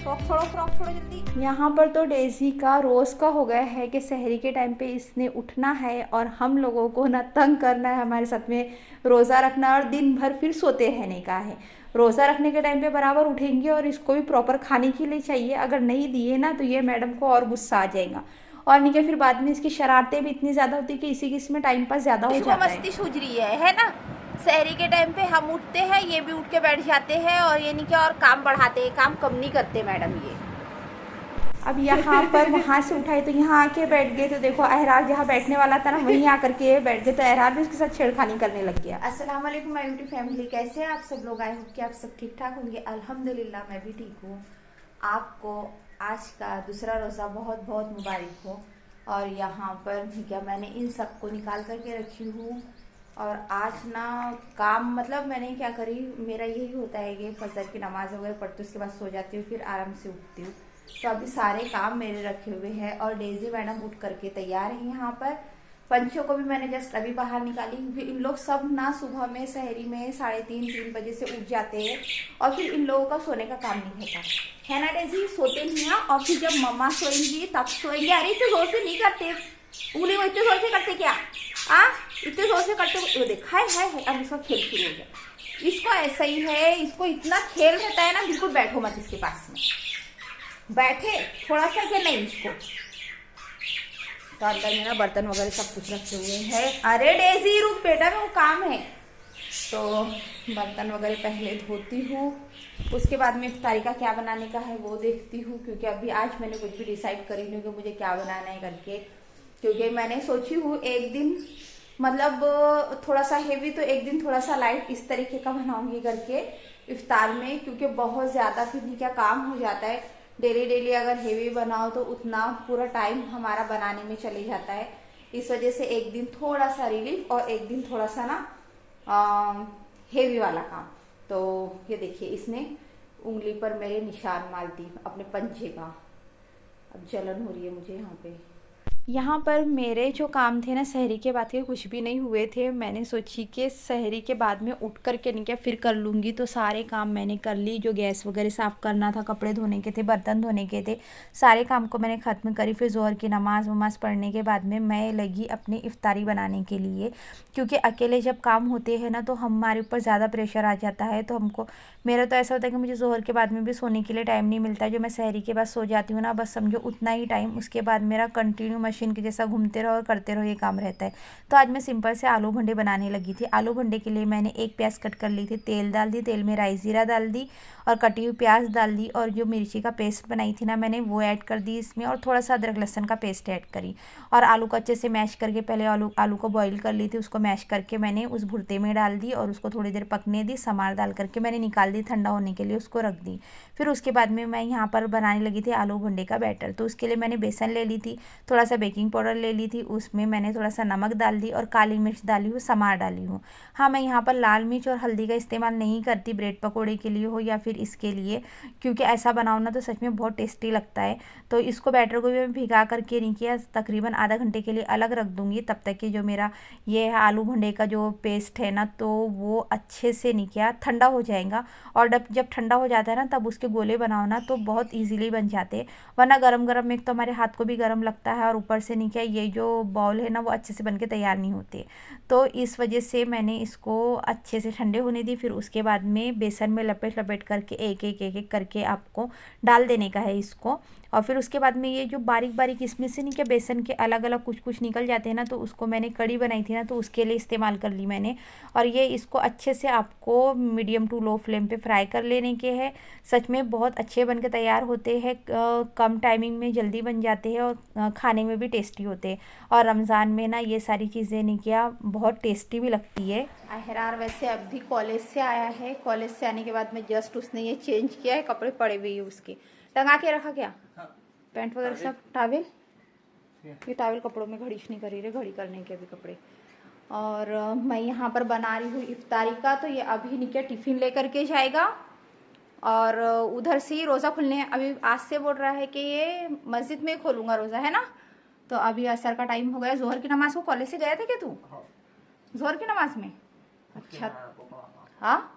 Frock छोड़ो जल्दी। यहाँ पर तो डेज़ी का रोज़ का हो गया है कि सहरी के टाइम पे इसने उठना है और हम लोगों को ना तंग करना है, हमारे साथ में रोज़ा रखना और दिन भर फिर सोते रहने का है। रोज़ा रखने के टाइम पे बराबर उठेंगे और इसको भी प्रॉपर खाने के लिए चाहिए, अगर नहीं दिए ना तो ये मैडम को और गुस्सा आ जाएगा। और नहीं क्या फिर बाद में इसकी शरारतें भी इतनी ज़्यादा होती है कि इसी किसी में टाइम पास ज़्यादा हो जाता है। मस्ती सूझ रही है ना। सहरी के टाइम पे हम उठते हैं, ये भी उठ के बैठ जाते हैं और ये नहीं क्या और काम बढ़ाते हैं, काम कम नहीं करते मैडम ये। अब यहाँ पर वहाँ से उठाए तो यहाँ आके बैठ गए, तो देखो अहरार जहाँ बैठने वाला था ना वहीं आकर के बैठ गए, तो अहरार भी उसके साथ छेड़खानी करने लग गया। अस्सलाम वालेकुम माय ब्यूटी फैमिली, कैसे हैं आप सब लोग? आई होप कि आप सब ठीक ठाक होंगे। अल्हम्दुलिल्लाह मैं भी ठीक हूँ। आपको आज का दूसरा रोज़ा बहुत बहुत मुबारक हो। और यहाँ पर क्या मैंने इन सबको निकाल करके रखी हूँ। और आज ना काम मतलब मैंने क्या करी, मेरा यही होता है कि फजर की नमाज वगैरह पढ़ती हूँ, उसके बाद सो जाती हूँ, फिर आराम से उठती हूँ। तो अभी सारे काम मेरे रखे हुए हैं और डेजी मैडम उठ करके तैयार है। यहाँ पर पंछियों को भी मैंने जस्ट अभी बाहर निकाली, क्योंकि इन लोग सब ना सुबह में सहरी में 3:30-3 बजे से उठ जाते हैं और फिर इन लोगों का सोने का काम नहीं होता है ना डेजी, सोते नहीं है। और फिर जब मम्मा सोएंगी तब सोएंगे। अरे इतने जोर से नहीं करते, उंगली में इतने जोर से करते क्या? इतने जोर से करते वो देखा है। अब इसका खेल शुरू हो गया। इसको ऐसा ही है, इसको इतना खेल रहता है ना, बिल्कुल बैठो मत इसके पास में, बैठे थोड़ा सा क्या नहीं इसको। तो अंदर में ना बर्तन वगैरह सब कुछ रखे हुए हैं। अरे डेजी रुक बेटा, वो काम है। तो बर्तन वगैरह पहले धोती हूँ, उसके बाद में इफ्तारी का क्या बनाने का है वो देखती हूँ, क्योंकि अभी आज मैंने कुछ भी डिसाइड करी नहीं कि मुझे क्या बनाना है करके। क्योंकि मैंने सोची हूँ एक दिन मतलब थोड़ा सा हेवी, तो एक दिन थोड़ा सा लाइट इस तरीके का बनाऊंगी करके इफ्तार में, क्योंकि बहुत ज़्यादा फिर नहीं क्या काम हो जाता है। डेली डेली अगर हेवी बनाओ तो उतना पूरा टाइम हमारा बनाने में चले जाता है। इस वजह से एक दिन थोड़ा सा रिलीफ और एक दिन थोड़ा सा ना हेवी वाला काम। तो ये देखिए इसने उंगली पर मेरे निशान मार दी अपने पंजे का। अब जलन हो रही है मुझे यहाँ पे। यहाँ पर मेरे जो काम थे ना सहरी के बाद के कुछ भी नहीं हुए थे। मैंने सोची कि सहरी के बाद में उठ कर के नहीं क्या फिर कर लूँगी, तो सारे काम मैंने कर ली। जो गैस वगैरह साफ़ करना था, कपड़े धोने के थे, बर्तन धोने के थे, सारे काम को मैंने ख़त्म करी। फिर ज़ोहर की नमाज़ वमाज़ पढ़ने के बाद में मैं लगी अपनी इफ्तारी बनाने के लिए, क्योंकि अकेले जब काम होते हैं ना तो हमारे ऊपर ज़्यादा प्रेशर आ जाता है। तो हमको, मेरा तो ऐसा होता है कि मुझे ज़ोहर के बाद में भी सोने के लिए टाइम नहीं मिलता है। जो मैं सहरी के बाद सो जाती हूँ ना, बस समझो उतना ही टाइम, उसके बाद मेरा कंटिन्यू मशीन के जैसा घूमते रहो और करते रहो, ये काम रहता है। तो आज मैं सिंपल से आलू भंडे बनाने लगी थी। आलू भंडे के लिए मैंने एक प्याज कट कर ली थी, तेल डाल दी, तेल में राई ज़ीरा डाल दी और कटी हुई प्याज डाल दी, और जो मिर्ची का पेस्ट बनाई थी ना मैंने वो ऐड कर दी इसमें, और थोड़ा सा अदरक लहसुन का पेस्ट ऐड करी। और आलू को अच्छे से मैश करके, पहले आलू को बॉईल कर ली थी, उसको मैश करके मैंने उस भुर्ते में डाल दी और उसको थोड़ी देर पकने दी। समार डाल करके मैंने निकाल दी, ठंडा होने के लिए उसको रख दी। फिर उसके बाद में मैं यहाँ पर बनाने लगी थी आलू भंडे का बैटर। तो उसके लिए मैंने बेसन ले ली थी, थोड़ा सा बेकिंग पाउडर ले ली थी, उसमें मैंने थोड़ा सा नमक डाल दी और काली मिर्च डाली हूँ, समार डाली हूँ। हाँ, मैं यहाँ पर लाल मिर्च और हल्दी का इस्तेमाल नहीं करती, ब्रेड पकौड़े के लिए हो या फिर इसके लिए, क्योंकि ऐसा बनाओ ना तो सच में बहुत टेस्टी लगता है। तो इसको बैटर को भी मैं भिगा करके नहीं किया, तकरीबन आधा घंटे के लिए अलग रख दूँगी, तब तक कि जो मेरा ये है आलू भंडे का जो पेस्ट है ना, तो वो अच्छे से नहीं किया ठंडा हो जाएगा। और जब ठंडा हो जाता है ना तब उसके गोले बनाओ ना तो बहुत ईजिली बन जाते हैं, वरना गरम गरम में तो हमारे हाथ को भी गर्म लगता है और ऊपर से नहीं क्या ये जो बॉल है ना वो अच्छे से बन के तैयार नहीं होते। तो इस वजह से मैंने इसको अच्छे से ठंडे होने दी। फिर उसके बाद में बेसन में लपेट लपेट करके एक एक करके आपको डाल देने का है इसको। और फिर उसके बाद में ये जो बारीक बारीक इसमें से नहीं क्या बेसन के अलग अलग कुछ कुछ निकल जाते हैं ना, तो उसको मैंने कड़ी बनाई थी ना तो उसके लिए इस्तेमाल कर ली मैंने। और ये इसको अच्छे से आपको मीडियम टू लो फ्लेम पे फ्राई कर लेने के हैं। सच में बहुत अच्छे बन के तैयार होते हैं, कम टाइमिंग में जल्दी बन जाते हैं और खाने में भी टेस्टी होते हैं। और रमज़ान में ना ये सारी चीज़ें नहीं किया बहुत टेस्टी भी लगती है। अहरार वैसे अभी कॉलेज से आया है, कॉलेज से आने के बाद में जस्ट उसने ये चेंज किया है, कपड़े पड़े हुए हैं उसके, टंगा के रखा क्या? हाँ। पैंट वगैरह सब, टावेल, ये टावेल कपड़ों में घड़ी नहीं करी रे, घड़ी करने के भी कपड़े। और मैं यहाँ पर बना रही हूँ इफ्तारी का। तो ये अभी नहीं क्या टिफ़िन लेकर के जाएगा और उधर से ही रोज़ा खुलने, अभी आज से बोल रहा है कि ये मस्जिद में खोलूँगा रोज़ा, है ना। तो अभी असर का टाइम हो गया, जोहर की नमाज को कॉलेज से गया था क्या तू? जोहर की नमाज में? अच्छा, हाँ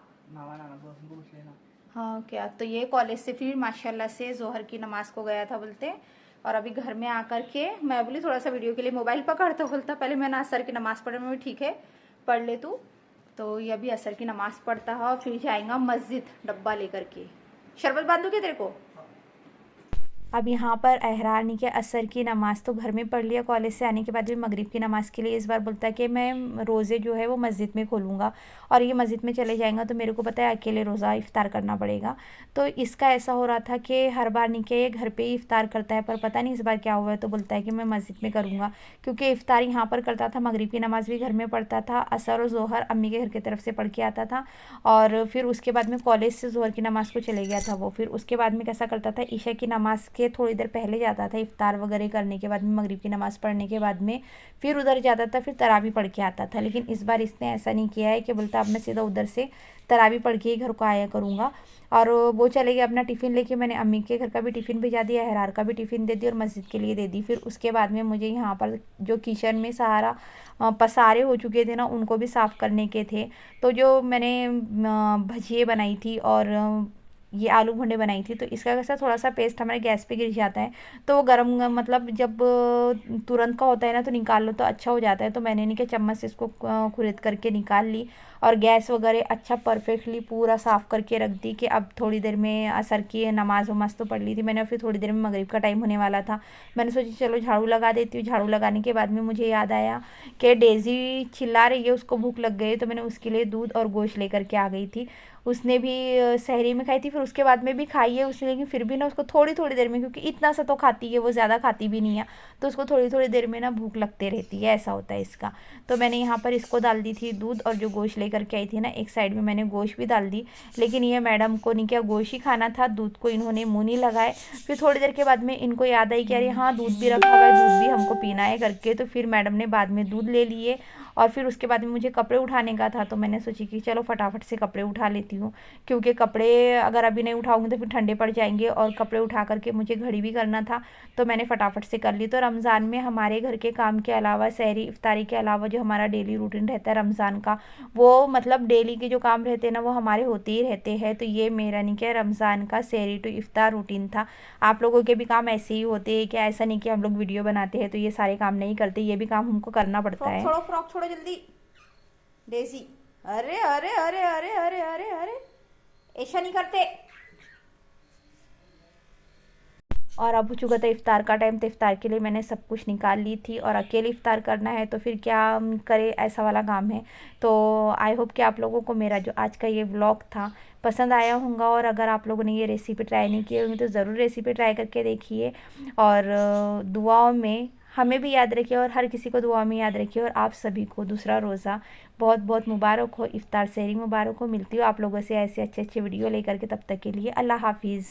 हाँ क्या, तो ये कॉलेज से फिर माशाल्लाह से जोहर की नमाज को गया था बोलते। और अभी घर में आकर के मैं बोली थोड़ा सा वीडियो के लिए मोबाइल पकड़, तो बोलता पहले मैंने असर की नमाज़ पढ़ी। मैं ठीक है पढ़ ले तू। तो ये अभी असर की नमाज़ पढ़ता है और फिर जाएगा मस्जिद डब्बा लेकर के। शरबत बांधू क्या तेरे को? अब यहाँ पर अहरानी के असर की नमाज़ तो घर में पढ़ लिया, कॉलेज से आने के बाद भी मगरिब की नमाज़ के लिए इस बार बोलता है कि मैं रोज़े जो है वो मस्जिद में खोलूँगा। और ये मस्जिद में चले जाएगा तो मेरे को पता है अकेले रोज़ा इफ़्तार करना पड़ेगा। तो इसका ऐसा हो रहा था कि हर बार नहीं के घर पे ही इफ़्तार करता है, पर पता नहीं इस बार क्या हुआ है, तो बोलता है कि मैं मस्जिद में करूँगा। क्योंकि इफ़्तार यहाँ पर करता था, मगरिब की नमाज़ भी घर में पढ़ता था, असर और ज़ोहर अम्मी के घर की तरफ से पढ़ के आता था। और फिर उसके बाद में कॉलेज से ज़ोहर की नमाज़ को चले गया था वो। फिर उसके बाद में कैसा करता था, ईशा की नमाज़ के थोड़ी देर पहले जाता था, इफ्तार वगैरह करने के बाद में मगरिब की नमाज़ पढ़ने के बाद में फिर उधर जाता था, फिर तरावी पढ़ के आता था। लेकिन इस बार इसने ऐसा नहीं किया है कि बोलता अब मैं सीधा उधर से तरावी पढ़ के ही घर को आया करूँगा। और वो चले गए अपना टिफ़िन लेके। मैंने अम्मी के घर का भी टिफ़िन भिजा दिया, हरार का भी टिफ़िन दे दिया और मस्जिद के लिए दे दी। फिर उसके बाद में मुझे यहाँ पर जो किचन में सारा पसारे हो चुके थे ना, उनको भी साफ़ करने के थे। तो जो मैंने भजिए बनाई थी और ये आलू भुंडे बनाई थी, तो इसका कैसा थोड़ा सा पेस्ट हमारे गैस पे गिर जाता है, तो वो गर्म मतलब जब तुरंत का होता है ना तो निकाल लो तो अच्छा हो जाता है। तो मैंने नहीं कि चम्मच से इसको खुरद करके निकाल ली और गैस वगैरह अच्छा परफेक्टली पूरा साफ़ करके रख दी कि अब थोड़ी देर में असर की नमाज वमाज तो पढ़ ली थी मैंने। फिर थोड़ी देर में मगरिब का टाइम होने वाला था, मैंने सोची चलो झाड़ू लगा देती हूँ। झाड़ू लगाने के बाद में मुझे याद आया कि डेज़ी चिल्ला रही है, उसको भूख लग गई, तो मैंने उसके लिए दूध और गोश्त लेकर के आ गई थी। उसने भी सहरी में खाई थी, फिर उसके बाद में भी खाई है उसने, लेकिन फिर भी ना उसको थोड़ी थोड़ी देर में, क्योंकि इतना सा तो खाती है वो, ज़्यादा खाती भी नहीं है, तो उसको थोड़ी थोड़ी देर में ना भूख लगते रहती है, ऐसा होता है इसका। तो मैंने यहाँ पर इसको डाल दी थी दूध, और जो गोश्त लेकर के आई थी ना एक साइड में मैंने गोश्त भी डाल दी। लेकिन ये मैडम को नहीं क्या गोश्त ही खाना था, दूध को इन्होंने मुँह नहीं लगाए। फिर थोड़ी देर के बाद में इनको याद आई कि अरे हाँ दूध भी रखा हुआ है, दूध भी हमको पीना है करके। तो फिर मैडम ने बाद में दूध ले लिए। और फिर उसके बाद में मुझे कपड़े उठाने का था, तो मैंने सोची कि चलो फटाफट से कपड़े उठा लेती हूँ, क्योंकि कपड़े अगर अभी नहीं उठाऊंगी तो फिर ठंडे पड़ जाएंगे। और कपड़े उठा करके मुझे घड़ी भी करना था, तो मैंने फटाफट से कर ली। तो रमज़ान में हमारे घर के काम के अलावा, सहरी इफ्तारी के अलावा जो हमारा डेली रूटीन रहता है रमज़ान का, वो मतलब डेली के जो काम रहते हैं ना वो हमारे होते ही रहते हैं। तो ये मेरा नहीं क्या रमज़ान का सहरी टू इफ्तार रूटीन था। आप लोगों के भी काम ऐसे ही होते हैं क्या? ऐसा नहीं कि हम लोग वीडियो बनाते हैं तो ये सारे काम नहीं करते, ये भी काम हमको करना पड़ता है। फ्रॉक छोड़ो जल्दी डेजी। अरे अरे अरे अरे अरे अरे अरे, ऐसा नहीं करते। और अब हो चुका था इफ्तार का टाइम, तो इफ्तार के लिए मैंने सब कुछ निकाल ली थी, और अकेले इफ्तार करना है तो फिर क्या करे, ऐसा वाला काम है। तो आई होप कि आप लोगों को मेरा जो आज का ये व्लॉग था पसंद आया होगा। और अगर आप लोगों ने ये रेसिपी ट्राई नहीं की होगी तो ज़रूर रेसिपी ट्राई करके देखिए। और दुआओं में हमें भी याद रखिए और हर किसी को दुआ में याद रखिए। और आप सभी को दूसरा रोज़ा बहुत बहुत मुबारक हो, इफ्तार सहरी मुबारक हो। मिलती हूँ आप लोगों से ऐसे अच्छे अच्छे वीडियो लेकर के, तब तक के लिए अल्लाह हाफिज़।